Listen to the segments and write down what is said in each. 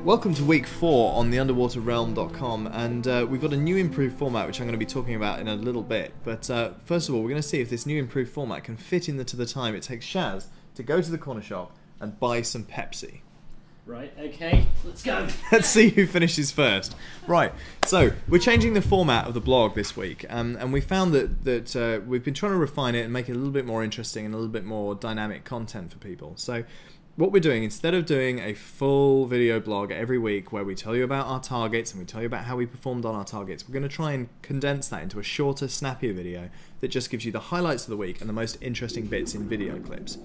Welcome to week 4 on theunderwaterrealm.com, and we've got a new improved format which I'm going to be talking about in a little bit. But first of all, we're going to see if this new improved format can fit into the time it takes Shaz to go to the corner shop and buy some Pepsi. Right, okay, let's go. Let's see who finishes first. Right, so we're changing the format of the blog this week, and we found that we've been trying to refine it and make it a little bit more interesting and a little bit more dynamic content for people. So what we're doing, instead of doing a full video blog every week where we tell you about our targets and we tell you about how we performed on our targets, we're going to try and condense that into a shorter, snappier video that just gives you the highlights of the week and the most interesting bits in video clips.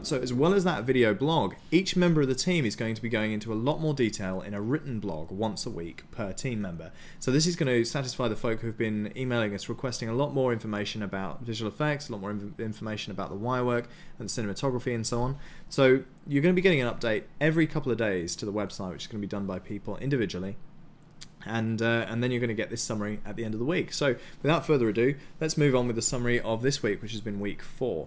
So as well as that video blog, each member of the team is going to be going into a lot more detail in a written blog once a week per team member. So this is going to satisfy the folk who've been emailing us requesting a lot more information about visual effects, a lot more information about the wire work and cinematography and so on. So you're going to be getting an update every couple of days to the website, which is going to be done by people individually. And then you're going to get this summary at the end of the week. So without further ado, let's move on with the summary of this week, which has been week 4.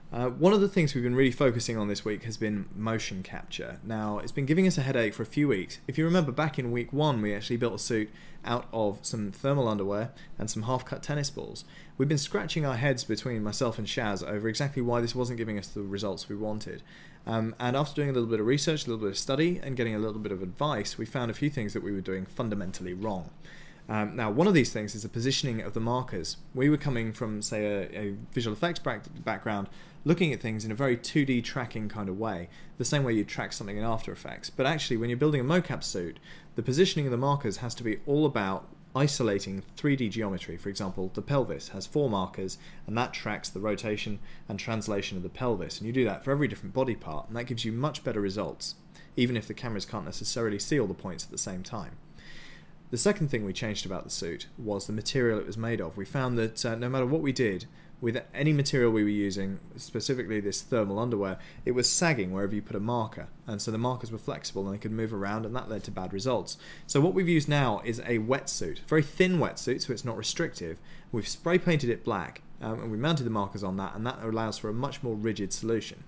One of the things we've been really focusing on this week has been motion capture. Now, it's been giving us a headache for a few weeks. If you remember, back in week 1, we actually built a suit out of some thermal underwear and some half-cut tennis balls. We've been scratching our heads between myself and Shaz over exactly why this wasn't giving us the results we wanted. And after doing a little bit of research, a little bit of study, and getting a little bit of advice, we found a few things that we were doing fundamentally wrong. Now, one of these things is the positioning of the markers. We were coming from, say, a visual effects background, looking at things in a very 2D tracking kind of way, the same way you track something in After Effects. But actually, when you're building a MOCAP suit, the positioning of the markers has to be all about isolating 3D geometry. For example, the pelvis has 4 markers, and that tracks the rotation and translation of the pelvis. And you do that for every different body part, and that gives you much better results, even if the cameras can't necessarily see all the points at the same time. The second thing we changed about the suit was the material it was made of. We found that no matter what we did, with any material we were using, specifically this thermal underwear, it was sagging wherever you put a marker, and so the markers were flexible and they could move around, and that led to bad results. So what we've used now is a wetsuit, very thin wetsuit, so it's not restrictive. We've spray painted it black, and we mounted the markers on that, and that allows for a much more rigid solution.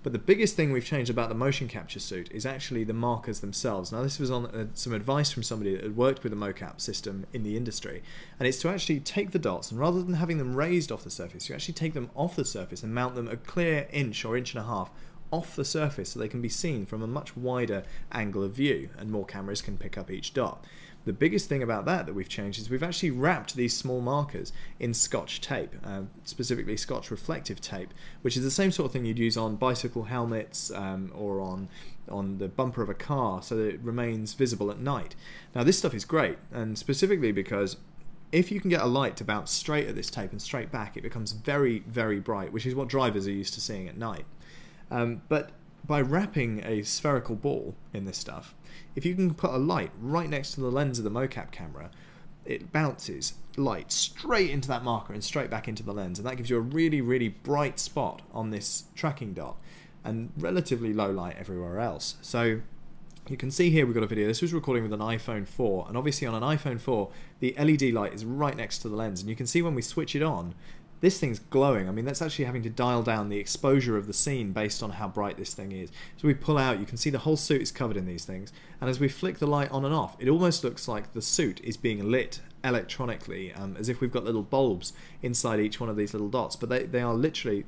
But the biggest thing we've changed about the motion capture suit is actually the markers themselves. Now, this was on some advice from somebody that had worked with a MOCAP system in the industry, and it's to actually take the dots, and rather than having them raised off the surface, you actually take them off the surface and mount them a clear inch or inch and a half off the surface so they can be seen from a much wider angle of view, and more cameras can pick up each dot. The biggest thing about that we've changed is we've actually wrapped these small markers in Scotch tape, specifically Scotch reflective tape, which is the same sort of thing you'd use on bicycle helmets or on the bumper of a car, so that it remains visible at night. Now, this stuff is great, and specifically because if you can get a light to bounce straight at this tape and straight back, it becomes very, very bright, which is what drivers are used to seeing at night. But by wrapping a spherical ball in this stuff, if you can put a light right next to the lens of the MOCAP camera, it bounces light straight into that marker and straight back into the lens, and that gives you a really, really bright spot on this tracking dot and relatively low light everywhere else. So you can see here we've got a video. This was recording with an iPhone 4, and obviously on an iPhone 4 the LED light is right next to the lens, and you can see when we switch it on, this thing's glowing. I mean, that's actually having to dial down the exposure of the scene based on how bright this thing is. So we pull out, you can see the whole suit is covered in these things, and as we flick the light on and off, it almost looks like the suit is being lit electronically, as if we've got little bulbs inside each one of these little dots. But they are literally,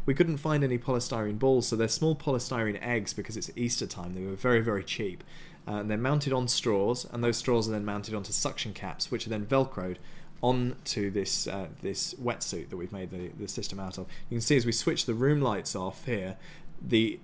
we couldn't find any polystyrene balls, so they're small polystyrene eggs because it's Easter time. They were very, very cheap. And they're mounted on straws, and those straws are then mounted onto suction caps, which are then velcroed onto this this wetsuit that we've made the system out of. You can see as we switch the room lights off here, the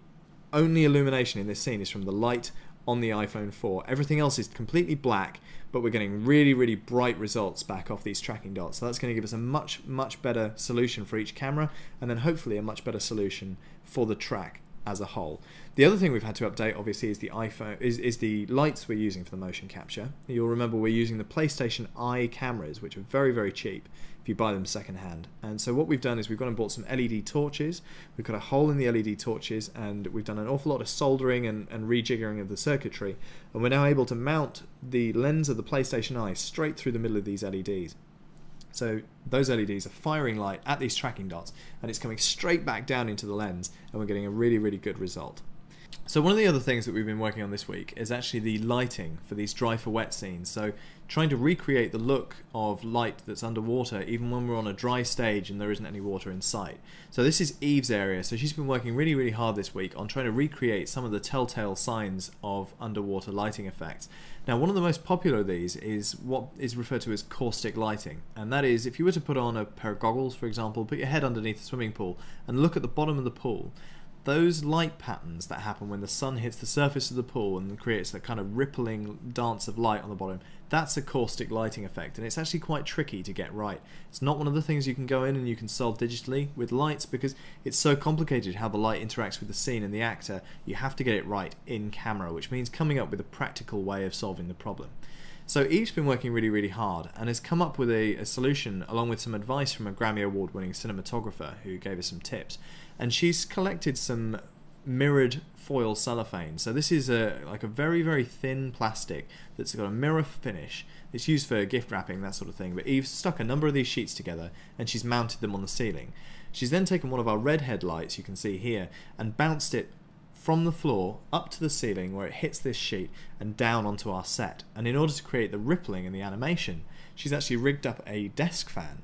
only illumination in this scene is from the light on the iPhone 4. Everything else is completely black, but we're getting really, really bright results back off these tracking dots. So that's going to give us a much, much better solution for each camera, and then hopefully a much better solution for the track as a whole. The other thing we've had to update, obviously, is the iPhone is the lights we're using for the motion capture. You'll remember we're using the PlayStation Eye cameras, which are very, very cheap if you buy them secondhand. And so what we've done is we've gone and bought some LED torches. We've got a hole in the LED torches, and we've done an awful lot of soldering and rejiggering of the circuitry, and we're now able to mount the lens of the PlayStation Eye straight through the middle of these LEDs. So those LEDs are firing light at these tracking dots, and it's coming straight back down into the lens, and we're getting a really, really good result. So one of the other things that we've been working on this week is actually the lighting for these dry for wet scenes. So trying to recreate the look of light that's underwater even when we're on a dry stage and there isn't any water in sight. So this is Eve's area, so she's been working really hard this week on trying to recreate some of the telltale signs of underwater lighting effects. Now one of the most popular of these is what is referred to as caustic lighting, and that is if you were to put on a pair of goggles, for example, put your head underneath a swimming pool and look at the bottom of the pool, those light patterns that happen when the sun hits the surface of the pool and creates that kind of rippling dance of light on the bottom, that's a caustic lighting effect, and it's actually quite tricky to get right. It's not one of the things you can go in and you can solve digitally with lights because it's so complicated how the light interacts with the scene and the actor. You have to get it right in camera, which means coming up with a practical way of solving the problem. So Eve's been working really hard and has come up with a solution along with some advice from a Grammy Award winning cinematographer who gave us some tips. And she's collected some mirrored foil cellophane. So this is like a very thin plastic that's got a mirror finish. It's used for gift wrapping, that sort of thing. But Eve's stuck a number of these sheets together and she's mounted them on the ceiling. She's then taken one of our red headlights, you can see here, and bounced it from the floor up to the ceiling where it hits this sheet and down onto our set. And in order to create the rippling and the animation, she's actually rigged up a desk fan.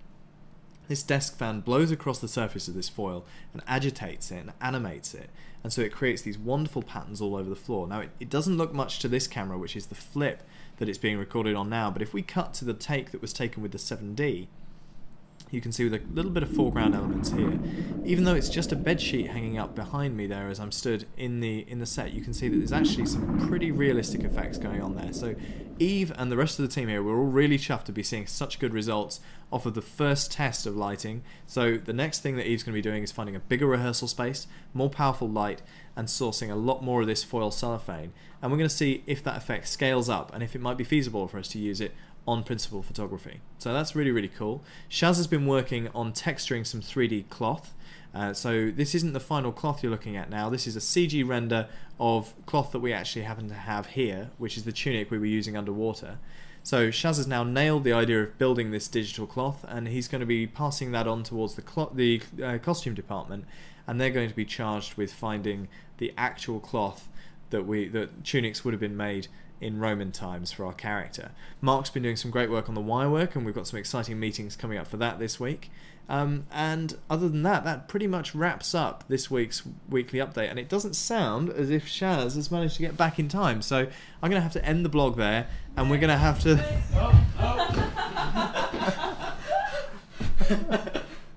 This desk fan blows across the surface of this foil and agitates it and animates it, and so it creates these wonderful patterns all over the floor. Now it doesn't look much to this camera, which is the flip that it's being recorded on now, but if we cut to the take that was taken with the 7D, you can see with a little bit of foreground elements here. Even though it's just a bed sheet hanging up behind me there as I'm stood in the set, you can see that there's actually some pretty realistic effects going on there. So Eve and the rest of the team here, we're all really chuffed to be seeing such good results off of the first test of lighting. So the next thing that Eve's going to be doing is finding a bigger rehearsal space, more powerful light, and sourcing a lot more of this foil cellophane. And we're going to see if that effect scales up and if it might be feasible for us to use it on principal photography. So that's really cool. Shaz has been working on texturing some 3D cloth. So this isn't the final cloth you're looking at now. This is a CG render of cloth that we actually happen to have here, which is the tunic we were using underwater. So Shaz has now nailed the idea of building this digital cloth, and he's going to be passing that on towards the costume department, and they're going to be charged with finding the actual cloth that tunics would have been made in Roman times for our character. Mark's been doing some great work on the wire work, and we've got some exciting meetings coming up for that this week. And other than that, that pretty much wraps up this week's weekly update, and it doesn't sound as if Shaz has managed to get back in time, so I'm going to have to end the blog there, and we're going to have to...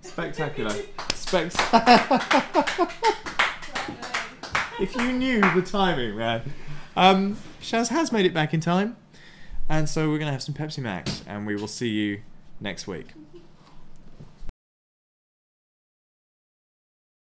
Spectacular. If you knew the timing, man. Shaz has made it back in time, and so we're going to have some Pepsi Max, and we will see you next week.